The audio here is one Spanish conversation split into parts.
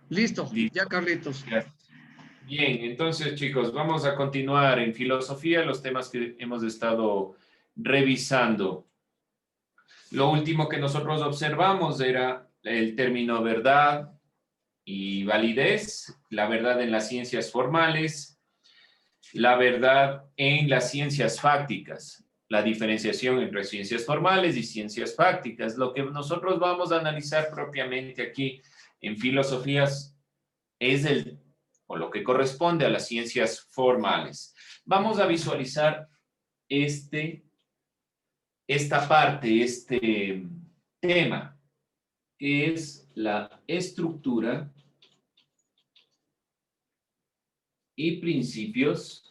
Listo, Listo. ya Carlitos. Bien, entonces chicos, vamos a continuar en filosofía los temas que hemos estado revisando. Lo último que nosotros observamos era el término verdad y validez, la verdad en las ciencias formales, la verdad en las ciencias fácticas, la diferenciación entre ciencias formales y ciencias fácticas. Lo que nosotros vamos a analizar propiamente aquí en filosofías es o lo que corresponde a las ciencias formales. Vamos a visualizar esta parte, este tema, que es la estructura y principios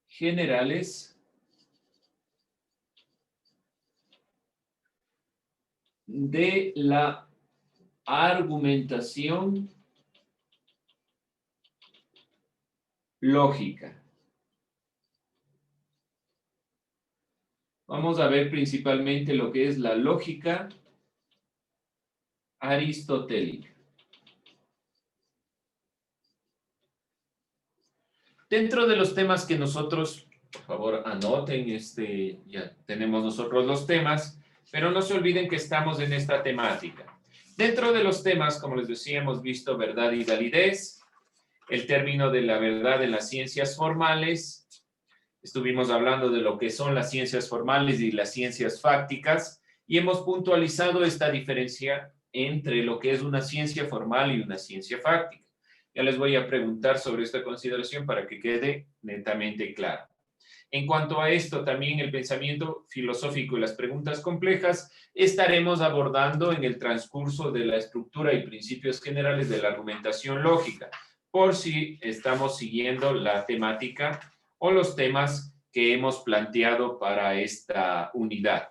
generales de la argumentación lógica. Vamos a ver principalmente lo que es la lógica aristotélica. Dentro de los temas que nosotros, por favor, anoten, ya tenemos nosotros los temas, pero no se olviden que estamos en esta temática. Dentro de los temas, como les decía, hemos visto verdad y validez, el término de la verdad en las ciencias formales, estuvimos hablando de lo que son las ciencias formales y las ciencias fácticas, y hemos puntualizado esta diferencia entre lo que es una ciencia formal y una ciencia fáctica. Ya les voy a preguntar sobre esta consideración para que quede netamente claro. En cuanto a esto, también el pensamiento filosófico y las preguntas complejas estaremos abordando en el transcurso de la estructura y principios generales de la argumentación lógica, por si estamos siguiendo la temática o los temas que hemos planteado para esta unidad.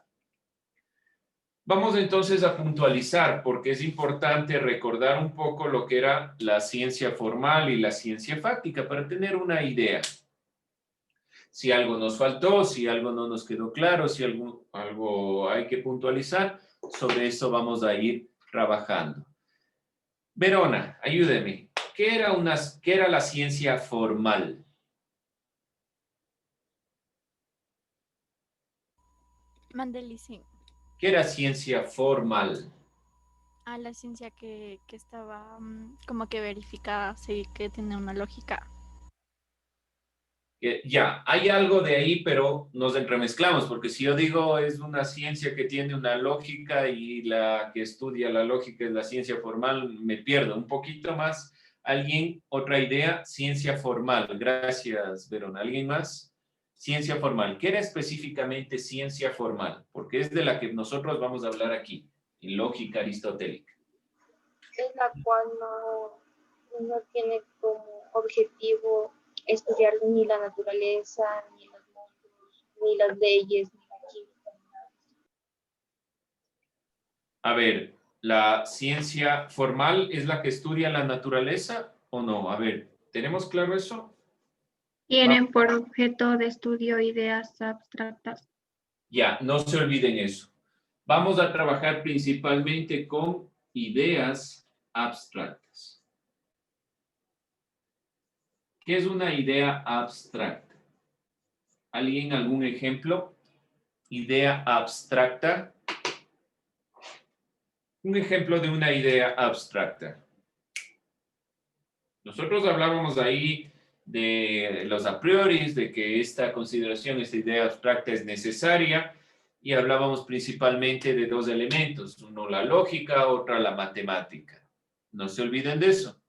Vamos entonces a puntualizar, porque es importante recordar un poco lo que era la ciencia formal y la ciencia fáctica para tener una idea. Si algo nos faltó, si algo no nos quedó claro, si algo hay que puntualizar, sobre eso vamos a ir trabajando. Verona, ayúdeme. ¿Qué era la ciencia formal? Mandelicín. ¿Qué era ciencia formal? A la ciencia que estaba como que verificada, sí, que tiene una lógica. Ya, hay algo de ahí, pero nos entremezclamos, porque si yo digo es una ciencia que tiene una lógica y la que estudia la lógica es la ciencia formal, me pierdo un poquito más. ¿Alguien? ¿Otra idea? Ciencia formal. Gracias, Verona. ¿Alguien más? Ciencia formal. ¿Qué era específicamente ciencia formal? Porque es de la que nosotros vamos a hablar aquí, en lógica aristotélica. Es la cual no tiene como objetivo estudiar ni la naturaleza, ni los mundos, ni las leyes, ni la química, ni nada. A ver, ¿la ciencia formal es la que estudia la naturaleza o no? A ver, ¿tenemos claro eso? Tienen por objeto de estudio ideas abstractas. Ya, no se olviden eso. Vamos a trabajar principalmente con ideas abstractas. ¿Qué es una idea abstracta? ¿Alguien, algún ejemplo? Idea abstracta. Un ejemplo de una idea abstracta. Nosotros hablábamos ahí de los a priori, de que esta consideración, esta idea abstracta es necesaria, y hablábamos principalmente de dos elementos, uno la lógica, otra la matemática. No se olviden de eso.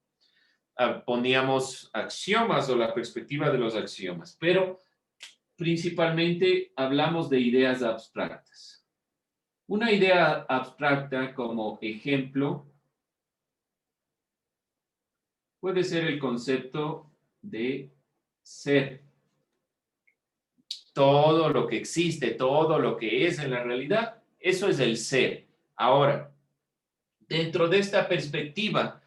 Poníamos axiomas o la perspectiva de los axiomas, pero principalmente hablamos de ideas abstractas. Una idea abstracta como ejemplo puede ser el concepto de ser. Todo lo que existe, todo lo que es en la realidad, eso es el ser. Ahora, dentro de esta perspectiva,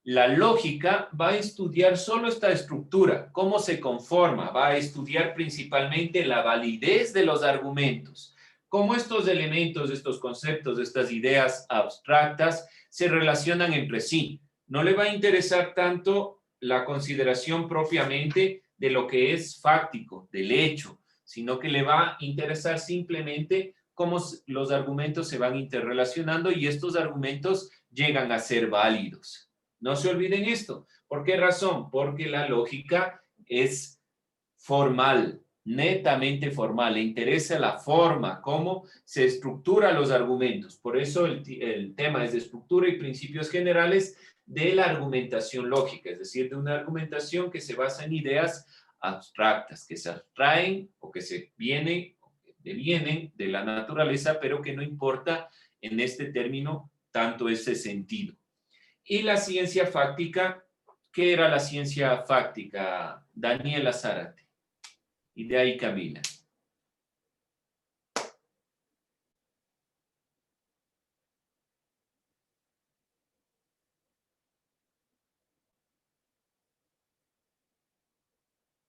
la lógica va a estudiar solo esta estructura, cómo se conforma, va a estudiar principalmente la validez de los argumentos, cómo estos elementos, estos conceptos, estas ideas abstractas se relacionan entre sí. No le va a interesar tanto la consideración propiamente de lo que es fáctico, del hecho, sino que le va a interesar simplemente cómo los argumentos se van interrelacionando y estos argumentos llegan a ser válidos. No se olviden esto. ¿Por qué razón? Porque la lógica es formal, netamente formal. Le interesa la forma, cómo se estructuran los argumentos. Por eso el tema es de estructura y principios generales de la argumentación lógica, es decir, de una argumentación que se basa en ideas abstractas, que se abstraen o que se vienen de la naturaleza, pero que no importa en este término tanto ese sentido. Y la ciencia fáctica, ¿qué era la ciencia fáctica? Daniela Zárate. Y de ahí Camila.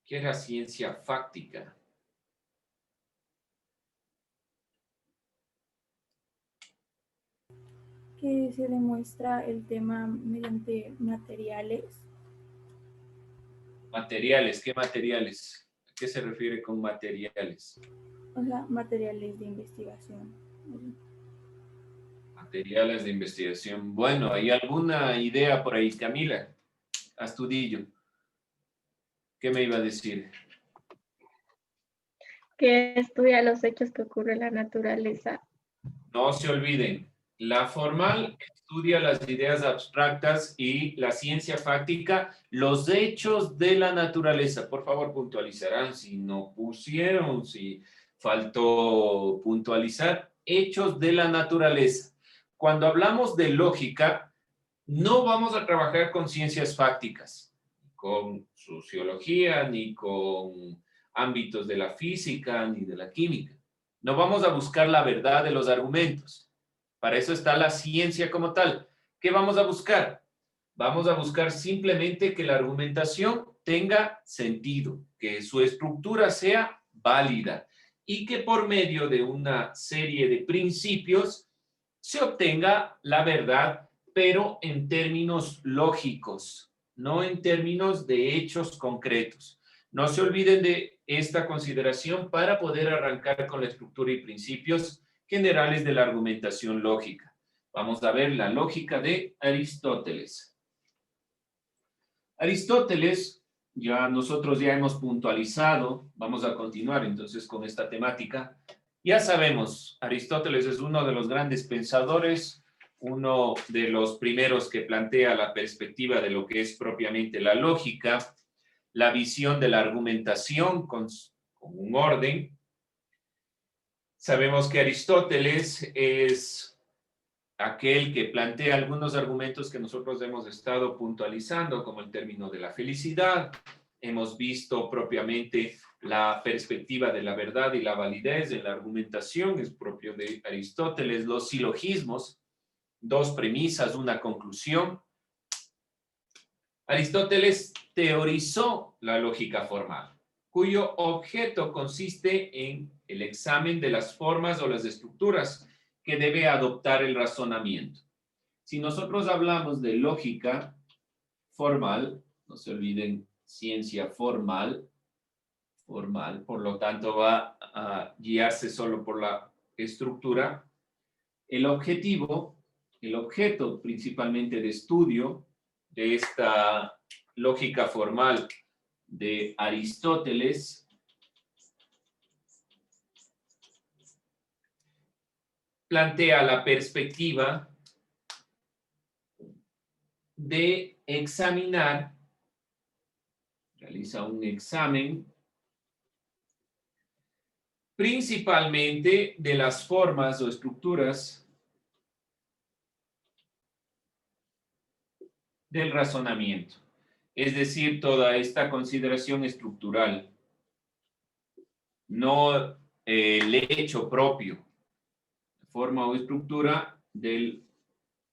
¿Qué era ciencia fáctica? Que se demuestra el tema mediante materiales. Materiales, ¿qué materiales? ¿A qué se refiere con materiales? O sea, materiales de investigación. Materiales de investigación. Bueno, ¿hay alguna idea por ahí, Camila? Astudillo. ¿Qué me iba a decir? Que estudia los hechos que ocurren en la naturaleza. No se olviden, la formal estudia las ideas abstractas y la ciencia fáctica, los hechos de la naturaleza. Por favor, puntualizarán si no pusieron, si faltó puntualizar. Hechos de la naturaleza. Cuando hablamos de lógica, no vamos a trabajar con ciencias fácticas, con sociología, ni con ámbitos de la física, ni de la química. No vamos a buscar la verdad de los argumentos. Para eso está la ciencia como tal. ¿Qué vamos a buscar? Vamos a buscar simplemente que la argumentación tenga sentido, que su estructura sea válida y que por medio de una serie de principios se obtenga la verdad, pero en términos lógicos, no en términos de hechos concretos. No se olviden de esta consideración para poder arrancar con la estructura y principios generales de la argumentación lógica. Vamos a ver la lógica de Aristóteles. Aristóteles, nosotros ya hemos puntualizado, vamos a continuar entonces con esta temática. Ya sabemos, Aristóteles es uno de los grandes pensadores, uno de los primeros que plantea la perspectiva de lo que es propiamente la lógica, la visión de la argumentación con un orden. Sabemos que Aristóteles es aquel que plantea algunos argumentos que nosotros hemos estado puntualizando, como el término de la felicidad. Hemos visto propiamente la perspectiva de la verdad y la validez en la argumentación, es propio de Aristóteles. Los silogismos, dos premisas, una conclusión. Aristóteles teorizó la lógica formal, cuyo objeto consiste en el examen de las formas o las estructuras que debe adoptar el razonamiento. Si nosotros hablamos de lógica formal, no se olviden, ciencia formal, por lo tanto va a guiarse solo por la estructura. El objeto principalmente de estudio de esta lógica formal de Aristóteles plantea la perspectiva de examinar, realiza un examen principalmente de las formas o estructuras del razonamiento, es decir, toda esta consideración estructural, no el hecho propio, forma o estructura del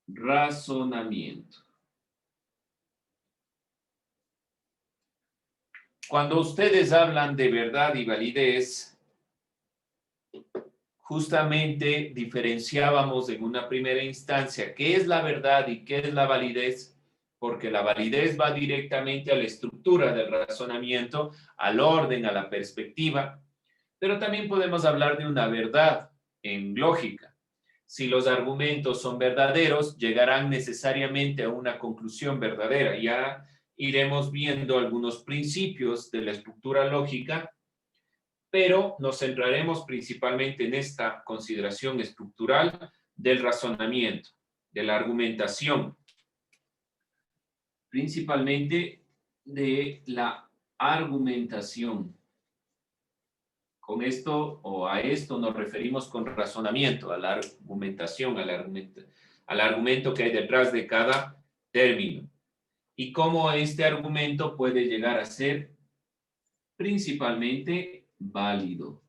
razonamiento. Cuando ustedes hablan de verdad y validez, justamente diferenciábamos en una primera instancia qué es la verdad y qué es la validez, porque la validez va directamente a la estructura del razonamiento, al orden, a la perspectiva, pero también podemos hablar de una verdad en lógica. Si los argumentos son verdaderos, llegarán necesariamente a una conclusión verdadera. Ya iremos viendo algunos principios de la estructura lógica, pero nos centraremos principalmente en esta consideración estructural del razonamiento, de la argumentación, principalmente de la argumentación. Con esto o a esto nos referimos con razonamiento, a la argumentación, al argumento que hay detrás de cada término. Y cómo este argumento puede llegar a ser principalmente válido.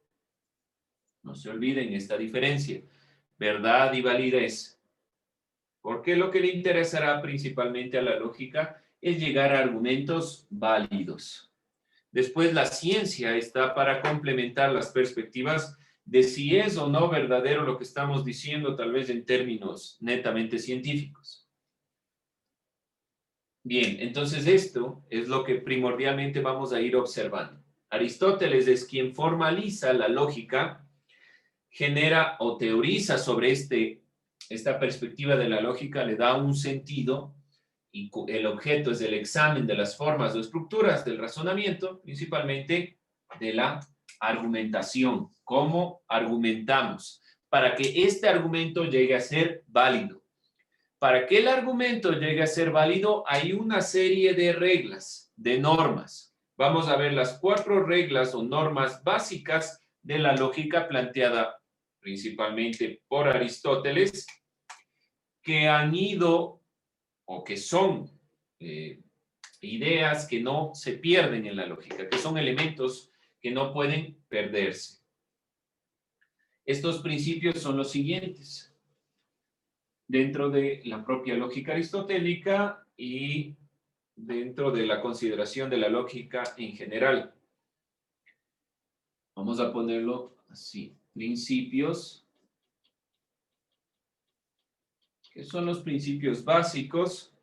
No se olviden esta diferencia, verdad y validez. Porque lo que le interesará principalmente a la lógica es llegar a argumentos válidos. Después la ciencia está para complementar las perspectivas de si es o no verdadero lo que estamos diciendo, tal vez en términos netamente científicos. Bien, entonces esto es lo que primordialmente vamos a ir observando. Aristóteles es quien formaliza la lógica, genera o teoriza sobre esta perspectiva de la lógica, le da un sentido, y el objeto es el examen de las formas o estructuras del razonamiento, principalmente de la argumentación. ¿Cómo argumentamos? Para que este argumento llegue a ser válido. Para que el argumento llegue a ser válido, hay una serie de reglas, de normas. Vamos a ver las 4 reglas o normas básicas de la lógica planteada principalmente por Aristóteles, que han ido o que son ideas que no se pierden en la lógica, que son elementos que no pueden perderse. Estos principios son los siguientes, dentro de la propia lógica aristotélica y dentro de la consideración de la lógica en general. Vamos a ponerlo así, principios. ¿Qué son los principios básicos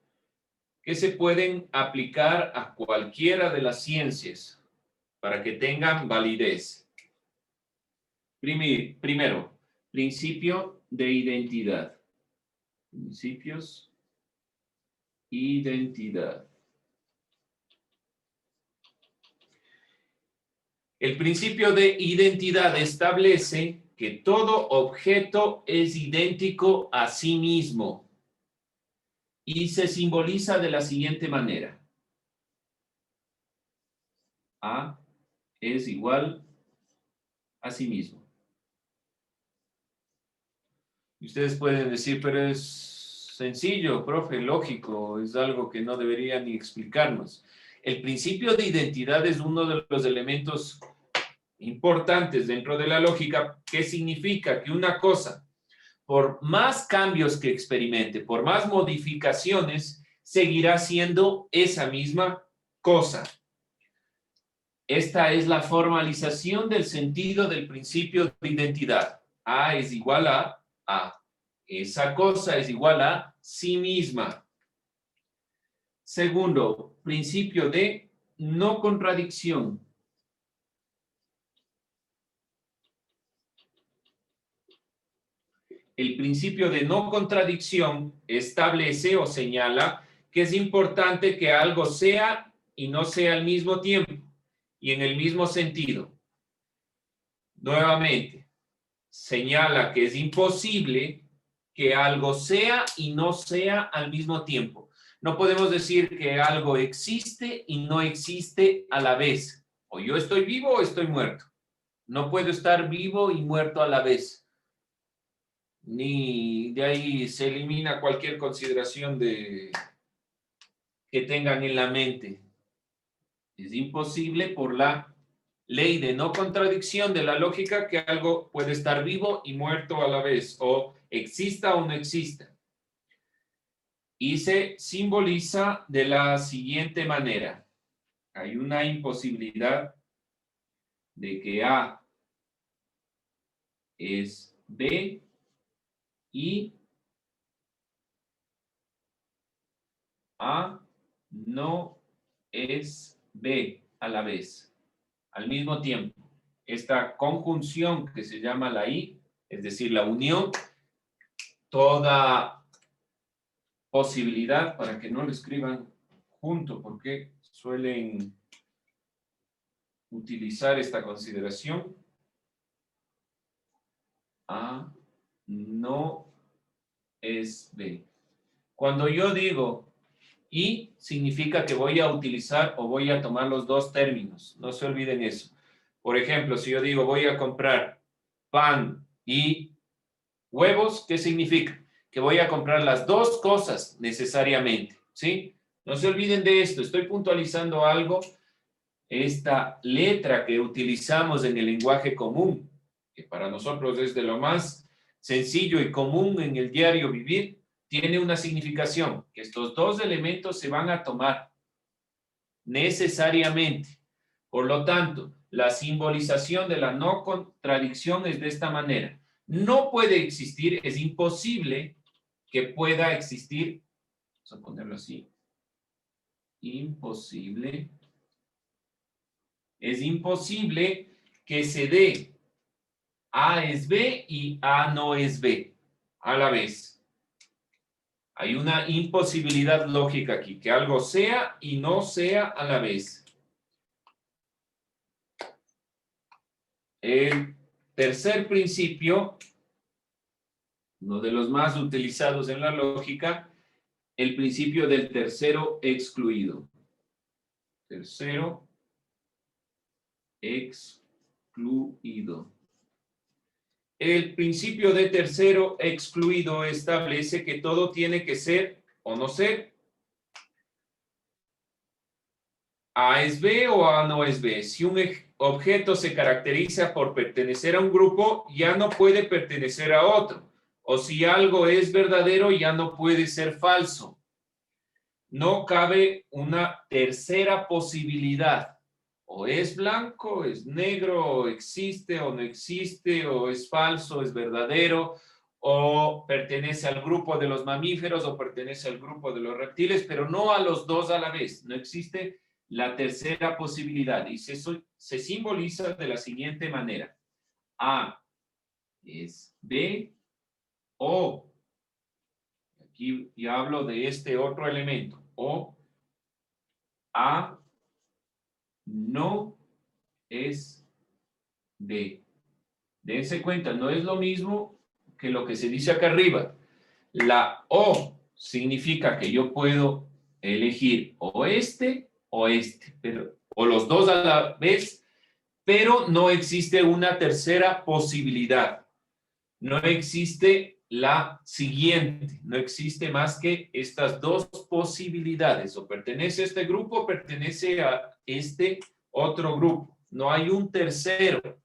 que se pueden aplicar a cualquiera de las ciencias para que tengan validez? Primero, principio de identidad. Principios, identidad. El principio de identidad establece que todo objeto es idéntico a sí mismo y se simboliza de la siguiente manera. A es igual a sí mismo. Y ustedes pueden decir, pero es sencillo, profe, lógico, es algo que no debería ni explicarnos. El principio de identidad es uno de los elementos importantes dentro de la lógica, que significa que una cosa, por más cambios que experimente, por más modificaciones, seguirá siendo esa misma cosa. Esta es la formalización del sentido del principio de identidad. A es igual a A. Esa cosa es igual a sí misma. Segundo, principio de no contradicción. El principio de no contradicción establece o señala que es importante que algo sea y no sea al mismo tiempo y en el mismo sentido. Nuevamente, señala que es imposible que algo sea y no sea al mismo tiempo. No podemos decir que algo existe y no existe a la vez. O yo estoy vivo o estoy muerto. No puedo estar vivo y muerto a la vez. Ni de ahí se elimina cualquier consideración que tengan en la mente. Es imposible por la ley de no contradicción de la lógica que algo puede estar vivo y muerto a la vez, o exista o no exista. Y se simboliza de la siguiente manera. Hay una imposibilidad de que A es B y A no es B a la vez, al mismo tiempo. Esta conjunción que se llama la I, es decir, la unión, toda posibilidad, para que no lo escriban junto, porque suelen utilizar esta consideración. A no es B. Cuando yo digo y, significa que voy a utilizar o voy a tomar los dos términos. No se olviden eso. Por ejemplo, si yo digo voy a comprar pan y huevos, ¿qué significa? Que voy a comprar las dos cosas necesariamente, ¿sí? No se olviden de esto. Estoy puntualizando algo. Esta letra que utilizamos en el lenguaje común, que para nosotros es de lo más sencillo y común en el diario vivir, tiene una significación, que estos dos elementos se van a tomar necesariamente. Por lo tanto, la simbolización de la no contradicción es de esta manera. No puede existir, es imposible que pueda existir, vamos a ponerlo así, imposible, es imposible que se dé A es B y A no es B a la vez. Hay una imposibilidad lógica aquí, que algo sea y no sea a la vez. El tercer principio, uno de los más utilizados en la lógica, el principio del tercero excluido. Tercero excluido. El principio de tercero excluido establece que todo tiene que ser o no ser. A es B o A no es B. Si un objeto se caracteriza por pertenecer a un grupo, ya no puede pertenecer a otro. O si algo es verdadero, ya no puede ser falso. No cabe una tercera posibilidad. O es blanco, es negro, o existe o no existe, o es falso, es verdadero, o pertenece al grupo de los mamíferos, o pertenece al grupo de los reptiles, pero no a los dos a la vez. No existe la tercera posibilidad. Y se simboliza de la siguiente manera. A es B, o, aquí ya hablo de este otro elemento, o A no es B. Dense cuenta, no es lo mismo que lo que se dice acá arriba. La O significa que yo puedo elegir o este, pero, o los dos a la vez, pero no existe una tercera posibilidad. No existe la siguiente, no existe más que estas dos posibilidades, o pertenece a este grupo o pertenece a este otro grupo. No hay un tercero.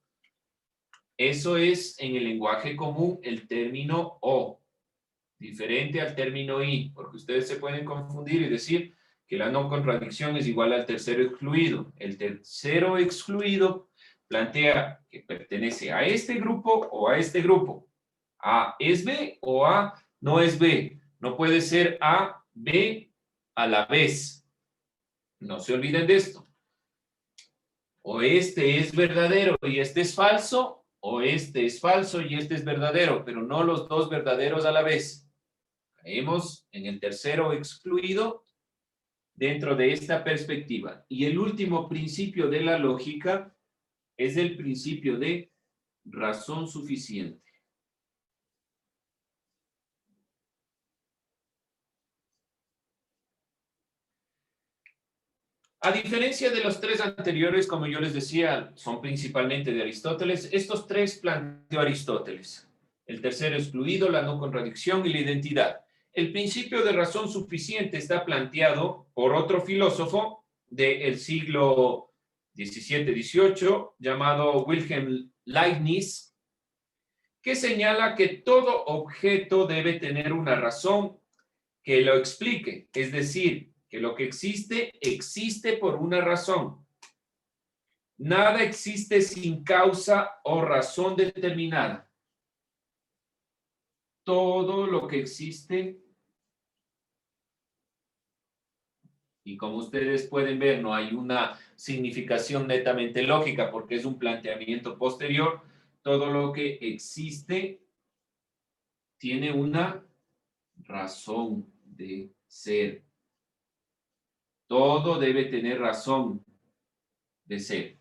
Eso es en el lenguaje común el término O, diferente al término I, porque ustedes se pueden confundir y decir que la no contradicción es igual al tercero excluido. El tercero excluido plantea que pertenece a este grupo o a este grupo. A es B o A no es B. No puede ser A, B a la vez. No se olviden de esto. O este es verdadero y este es falso, o este es falso y este es verdadero, pero no los dos verdaderos a la vez. Caemos en el tercero excluido dentro de esta perspectiva. Y el último principio de la lógica es el principio de razón suficiente. A diferencia de los tres anteriores, como yo les decía, son principalmente de Aristóteles. Estos tres planteó Aristóteles. El tercero excluido, la no contradicción y la identidad. El principio de razón suficiente está planteado por otro filósofo del siglo XVII-XVIII llamado Wilhelm Leibniz, que señala que todo objeto debe tener una razón que lo explique, es decir, que lo que existe, existe por una razón. Nada existe sin causa o razón determinada. todo lo que existe, y como ustedes pueden ver, no hay una significación netamente lógica porque es un planteamiento posterior, todo lo que existe tiene una razón de ser. Todo debe tener razón de ser.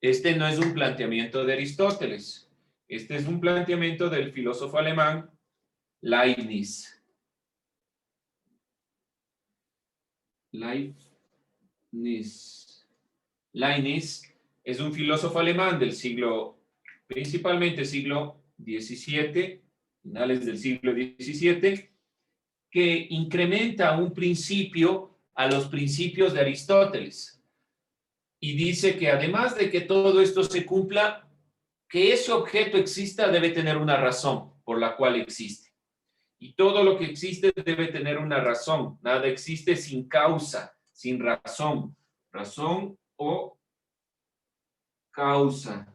Este no es un planteamiento de Aristóteles. Este es un planteamiento del filósofo alemán Leibniz. Leibniz es un filósofo alemán del siglo, principalmente siglo XVII, finales del siglo XVII, que incrementa un principio a los principios de Aristóteles. Y dice que además de que todo esto se cumpla, que ese objeto exista debe tener una razón por la cual existe. Y todo lo que existe debe tener una razón. Nada existe sin causa, sin razón. Razón o causa.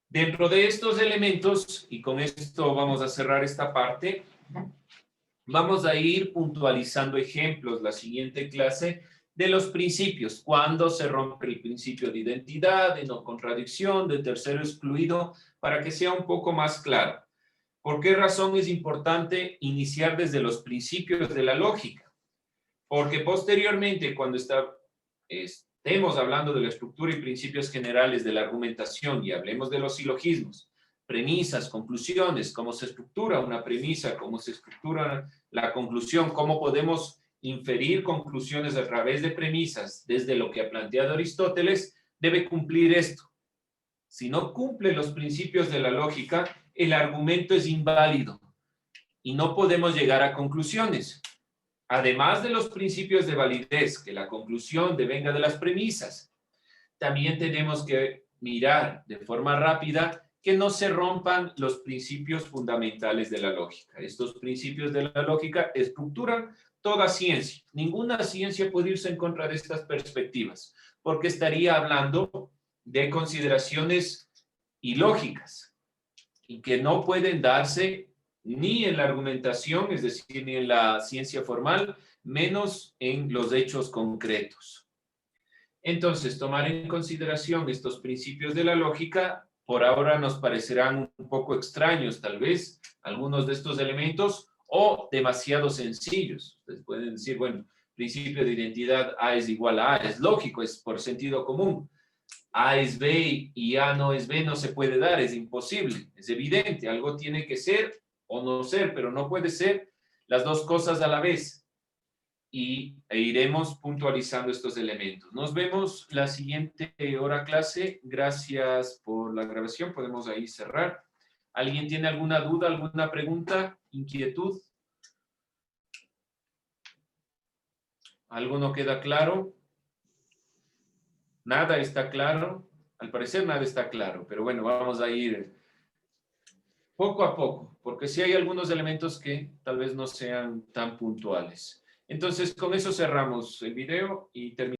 Dentro de estos elementos, y con esto vamos a cerrar esta parte, vamos a ir puntualizando ejemplos la siguiente clase de los principios. Cuándo se rompe el principio de identidad, de no contradicción, de tercero excluido, para que sea un poco más claro. ¿Por qué razón es importante iniciar desde los principios de la lógica? Porque posteriormente, cuando estemos hablando de la estructura y principios generales de la argumentación y hablemos de los silogismos, premisas, conclusiones, cómo se estructura una premisa, cómo se estructura la conclusión, cómo podemos inferir conclusiones a través de premisas desde lo que ha planteado Aristóteles, debe cumplir esto. Si no cumple los principios de la lógica, el argumento es inválido y no podemos llegar a conclusiones. Además de los principios de validez, que la conclusión devenga de las premisas, también tenemos que mirar de forma rápida que no se rompan los principios fundamentales de la lógica. Estos principios de la lógica estructuran toda ciencia. Ninguna ciencia puede irse en contra de estas perspectivas, porque estaría hablando de consideraciones ilógicas y que no pueden darse ni en la argumentación, es decir, ni en la ciencia formal, menos en los hechos concretos. Entonces, tomar en consideración estos principios de la lógica, por ahora nos parecerán un poco extraños, tal vez, algunos de estos elementos, o demasiado sencillos. Ustedes pueden decir, bueno, principio de identidad A es igual a A, es lógico, es por sentido común. A es B y A no es B, no se puede dar, es imposible, es evidente, algo tiene que ser o no ser, pero no puede ser las dos cosas a la vez. E iremos puntualizando estos elementos. Nos vemos la siguiente hora clase. Gracias por la grabación, podemos ahí cerrar. ¿Alguien tiene alguna duda, alguna pregunta, inquietud? ¿Algo no queda claro? Nada está claro. Al parecer nada está claro, pero bueno, vamos a ir poco a poco, porque sí hay algunos elementos que tal vez no sean tan puntuales. Entonces, con eso cerramos el video y terminamos.